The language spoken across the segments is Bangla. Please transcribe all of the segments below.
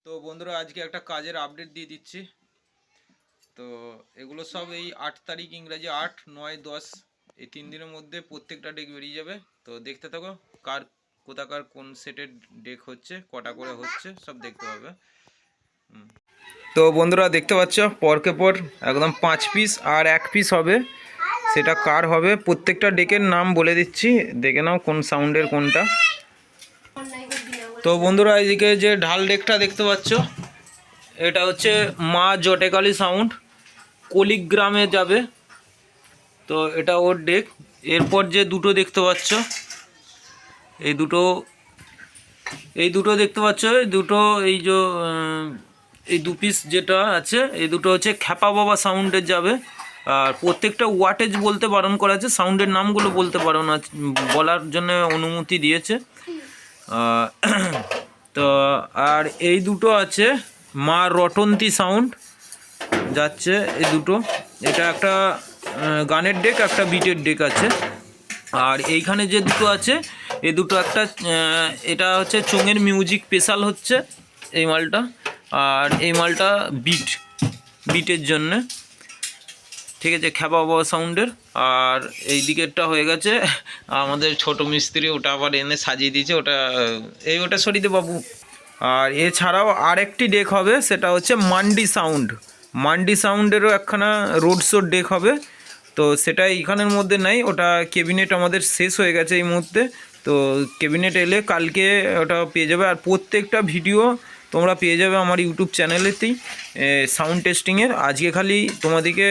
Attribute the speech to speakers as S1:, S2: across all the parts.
S1: তো বন্ধুরা আজকে একটা কাজের আপডেট দিয়ে দিচ্ছি। তো এগুলো সব এই 8 তারিখ ইংরাজি 8, 9, 10 এই 3 দিনের মধ্যে প্রত্যেকটা ডেক বেরিয়ে যাবে। তো দেখতে থাকো কার কোথাকার কোন সেটের ডেক হচ্ছে, কটা করে হচ্ছে সব দেখতে হবে। তো বন্ধুরা দেখতে পাচ্ছ পরকে পর একদম 5 পিস আর 1 পিস হবে, সেটা কার হবে প্রত্যেকটা ডেকের নাম বলে দিচ্ছি, দেখে নাও কোন সাউন্ডের কোনটা। তো বন্ধুরা এইদিকে যে ঢাল ডেকটা দেখতে পাচ্ছ, এটা হচ্ছে মা জটেকালি সাউন্ড, কলিগ্রামে যাবে। তো এটা ওর ডেক। এরপর যে দুটো দেখতে পাচ্ছ, এই দুটো দেখতে পাচ্ছ, এই দুটো এই যে এই দু পিস যেটা আছে এই দুটো হচ্ছে খ্যাপা বাবা সাউন্ডের যাবে। আর প্রত্যেকটা ওয়াটেজ বলতে বারণ করা আছে, সাউন্ডের নামগুলো বলতে বারণ আছে, বলার জন্য অনুমতি দিয়েছে। তো আর এই দুটো আছে মা রটন্তী সাউন্ড যাচ্ছে, এই দুটো। এটা একটা গানের ডেক, একটা বিটের ডেক আছে। আর এইখানে যে দুটো আছে এই দুটো একটা এটা হচ্ছে চোঙের মিউজিক স্পেশাল হচ্ছে এই মালটা, আর এই মালটা বিটের জন্যে, ঠিক আছে, খ্যাপা বাবা সাউন্ডের। আর এই দিকেরটা হয়ে গেছে আমাদের ছোট মিস্ত্রি, ওটা আবার এনে সাজিয়ে দিয়েছে, ওটা সরিয়ে বাবু। আর এছাড়াও আরেকটি ডেক হবে, সেটা হচ্ছে মান্ডি সাউন্ডেরও একখানা রোড শোর ডেক হবে। তো সেটা এইখানের মধ্যে নাই, ওটা ক্যাবিনেট আমাদের শেষ হয়ে গেছে এই মুহূর্তে। তো ক্যাবিনেট এলে কালকে ওটা পেয়ে যাবে। আর প্রত্যেকটা ভিডিও তোমরা পেয়ে যাবে আমার ইউটিউব চ্যানেলেতেই সাউন্ড টেস্টিংয়ের। আজকে খালি তোমাদেরকে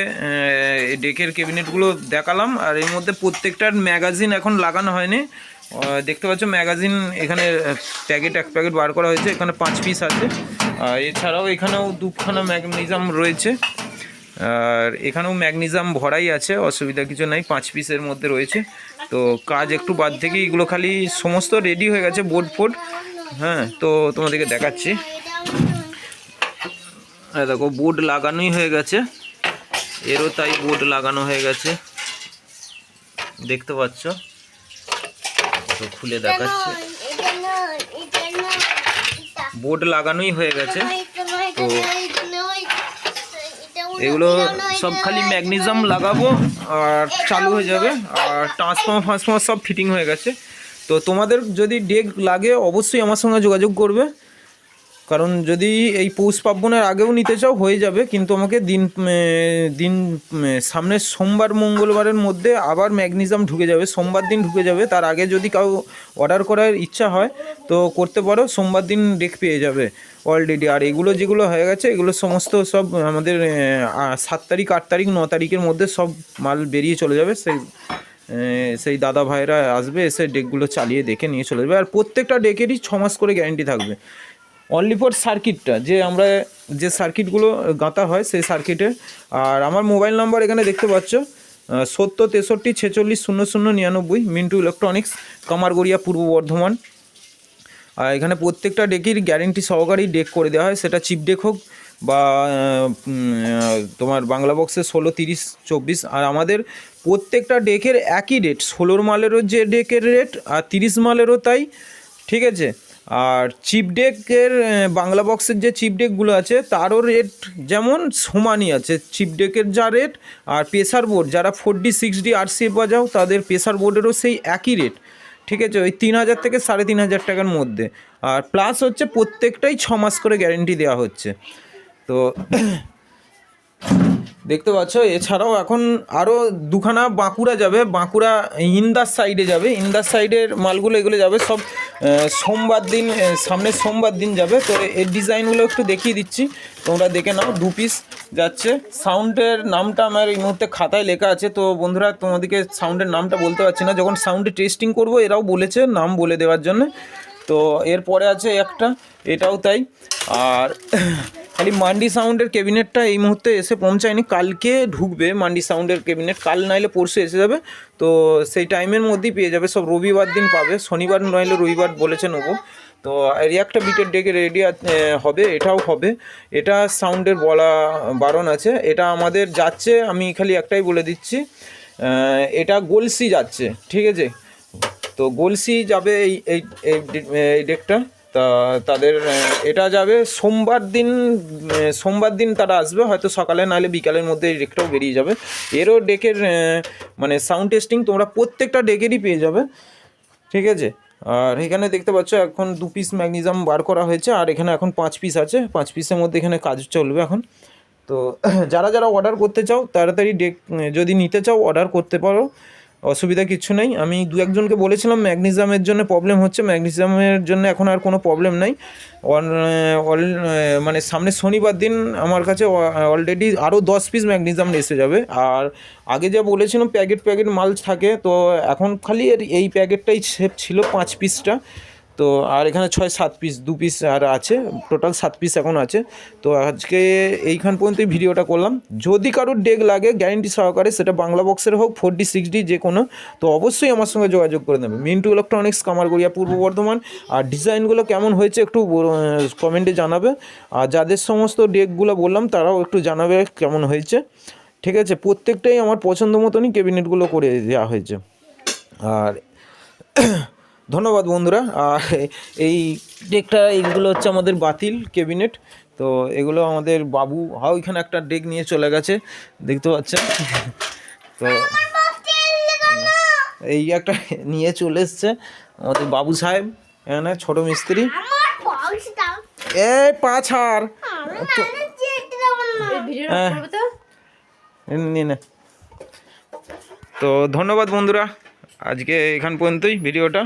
S1: ডেকের ক্যাবিনেটগুলো দেখালাম। আর এর মধ্যে প্রত্যেকটার ম্যাগাজিন এখন লাগানো হয়নি, দেখতে পাচ্ছ ম্যাগাজিন এখানে এক প্যাকেট বার করা হয়েছে, এখানে 5 পিস আছে। আর এছাড়াও এখানেও দুখানা ম্যাগনেজিয়াম রয়েছে, আর এখানেও ম্যাগনেজিয়াম ভরাই আছে, অসুবিধা কিছু নাই, 5 পিসের মধ্যে রয়েছে। তো কাজ একটু বাদ থেকে এগুলো খালি সমস্ত রেডি হয়ে গেছে, বোর্ড। হ্যাঁ, তো তোমাদেরকে দেখাচ্ছি। হ্যাঁ দেখো, বোর্ড লাগানোই হয়ে গেছে, এরও তাই বোর্ড লাগানো হয়ে গেছে, দেখতে পাচ্ছ। তো খুলে দেখাচ্ছি, বোর্ড লাগানোই হয়ে গেছে। তো এগুলো সব খালি ম্যাগনেজিয়াম লাগাবো আর চালু হয়ে যাবে। আর ট্রান্সফর্মার সব ফিটিং হয়ে গেছে। তো তোমাদের যদি ডেক লাগে অবশ্যই আমার সঙ্গে যোগাযোগ করবে, কারণ যদি এই পৌষ পার্বণের আগেও নিতে চাও হয়ে যাবে, কিন্তু আমাকে দিন সামনের সোমবার মঙ্গলবারের মধ্যে আবার ম্যাগনেজিয়াম ঢুকে যাবে, সোমবার দিন ঢুকে যাবে। তার আগে যদি কাউ অর্ডার করার ইচ্ছা হয় তো করতে পারো, সোমবার দিন ডেক পেয়ে যাবে অলরেডি। আর এগুলো যেগুলো হয়ে গেছে এগুলো সমস্ত সব আমাদের 7 তারিখ 8 তারিখ 9 তারিখের মধ্যে সব মাল বেরিয়ে চলে যাবে। সেই দাদা ভাইরা আসবে, এসে ডেকগুলো চালিয়ে দেখে নিয়ে চলে যাবে। আর প্রত্যেকটা ডেকেরই 6 মাস করে গ্যারেন্টি থাকবে, অনলি ফর সার্কিটটা, যে আমরা যে সার্কিটগুলো গাঁথা হয় সেই সার্কিটে। আর আমার মোবাইল নাম্বার এখানে দেখতে পাচ্ছ, 70 63 46 00 99, মিন্টু ইলেকট্রনিক্স, কামারগড়িয়া, পূর্ব বর্ধমান। আর এখানে প্রত্যেকটা ডেকের গ্যারেন্টি সহকারেই ডেক করে দেওয়া হয়, সেটা চিপ ডেক হোক বা তোমার বাংলা বক্সের 16 30 24। আর আমাদের প্রত্যেকটা ডেকের একই রেট, 16 মালেরও যে ডেকের রেট আর 30 মালেরও তাই, ঠিক আছে। আর চিপ ডেকের বাংলা বক্সের যে চিপ ডেকগুলো আছে তারও রেট যেমন সমানই আছে, চিপ ডেকের যা রেট। আর প্রেসার বোর্ড যারা 4D 6D RCA বাজাও তাদের প্রেসার বোর্ডেরও সেই একই রেট, ঠিক আছে, ওই 3000 থেকে 3500 টাকার মধ্যে। আর প্লাস হচ্ছে প্রত্যেকটাই 6 মাস করে গ্যারেন্টি দেওয়া হচ্ছে। তো দেখতে পাচ্ছ, এছাড়াও এখন আরও দুখানা বাঁকুড়া যাবে, বাঁকুড়া ইন্দাস সাইডে যাবে, ইন্দাস সাইডের মালগুলো এগুলো যাবে সব সোমবার দিন, সামনের সোমবার দিন যাবে। তো এর ডিজাইনগুলো একটু দেখিয়ে দিচ্ছি, তোমরা দেখে নাও। 2 পিস যাচ্ছে। সাউন্ডের নামটা আমার এই মুহূর্তে খাতায় লেখা আছে, তো বন্ধুরা তোমাদেরকে সাউন্ডের নামটা বলতে পারছি না, যখন সাউন্ডে টেস্টিং করব এরাও বলেছে নাম বলে দেওয়ার জন্য। তো এরপরে আছে একটা, এটাও তাই। আর খালি মান্ডি সাউন্ডের ক্যাবিনেটটা এই মুহূর্তে এসে পৌঁছায়নি, কালকে ঢুকবে মান্ডি সাউন্ডের ক্যাবিনেট, কাল নাইলে পরশু এসে যাবে। তো সেই টাইমের মধ্যেই পেয়ে যাবে, সব রবিবার দিন পাবে, শনিবার নইলে রবিবার বলেছে নেবো। তো এর একটা বিটের ডেকে রেডি হবে, এটাও হবে। এটা সাউন্ডের বলা বারণ আছে, এটা আমাদের যাচ্ছে, আমি খালি একটাই বলে দিচ্ছি, এটা গলসি যাচ্ছে, ঠিক আছে। তো গলসি যাবে এই ডেকটা। তা তাদের এটা যাবে সোমবার দিন তারা আসবে, হয়তো সকালে নাহলে বিকালের মধ্যে এই ডেকটাও বেরিয়ে যাবে। এরও ডেকের মানে সাউন্ড টেস্টিং তোমরা প্রত্যেকটা ডেকেরই পেয়ে যাবে, ঠিক আছে। আর এখানে দেখতে পাচ্ছ এখন 2 পিস ম্যাগনেসিয়াম বার করা হয়েছে, আর এখানে এখন 5 পিস আছে, 5 পিসের মধ্যে এখানে কাজ চলবে এখন। তো যারা যারা অর্ডার করতে চাও তাড়াতাড়ি ডেক যদি নিতে চাও অর্ডার করতে পারো, অসুবিধা কিছু নেই। আমি 2-1 জনকে বলেছিলাম ম্যাগনেসিয়ামের জন্য প্রবলেম হচ্ছে, ম্যাগনেসিয়ামের জন্য এখন আর কোনো প্রবলেম নাই। মানে সামনে শনিবার দিন আমার কাছে অলরেডি আরও 10 পিস ম্যাগনেসিয়াম এসে যাবে। আর আগে যা বলেছিলাম প্যাকেট মাল থাকে, তো এখন খালি এই প্যাকেটটাই সেফ ছিল 5 পিসটা। তো আর এখানে 6-7 পিস 2 পিস আর আছে, টোটাল 7 পিস এখন আছে। তো আজকে এইখান পর্যন্তই ভিডিওটা করলাম। যদি কারোর ডেক লাগে গ্যারেন্টি সহকারে, সেটা বাংলা বক্সের হোক 4D 6D যে কোনো, তো অবশ্যই আমার সঙ্গে যোগাযোগ করে নেবে। মিন্টু ইলেকট্রনিক্স, কামারগড়িয়া, পূর্ব বর্ধমান। আর ডিজাইনগুলো কেমন হয়েছে একটু কমেন্টে জানাবে, আর যাদের সমস্ত ডেকগুলো বললাম তারাও একটু জানাবে কেমন হয়েছে, ঠিক আছে। প্রত্যেকটাই আমার পছন্দ মতনই ক্যাবিনেটগুলো করে দেওয়া হয়েছে। আর ধন্যবাদ বন্ধুরা। আর এই ডেকটা এইগুলো হচ্ছে আমাদের বাতিল ক্যাবিনেট। তো এগুলো আমাদের বাবু ওইখানে একটা ডেক নিয়ে চলে গেছে, দেখতে পাচ্ছেন। তো এই একটা নিয়ে চলে এসছে আমাদের বাবু সাহেব, এখানে ছোট মিস্ত্রি। এই পা ছাড়, তো ধন্যবাদ বন্ধুরা, আজকে এখান পর্যন্তই ভিডিওটা।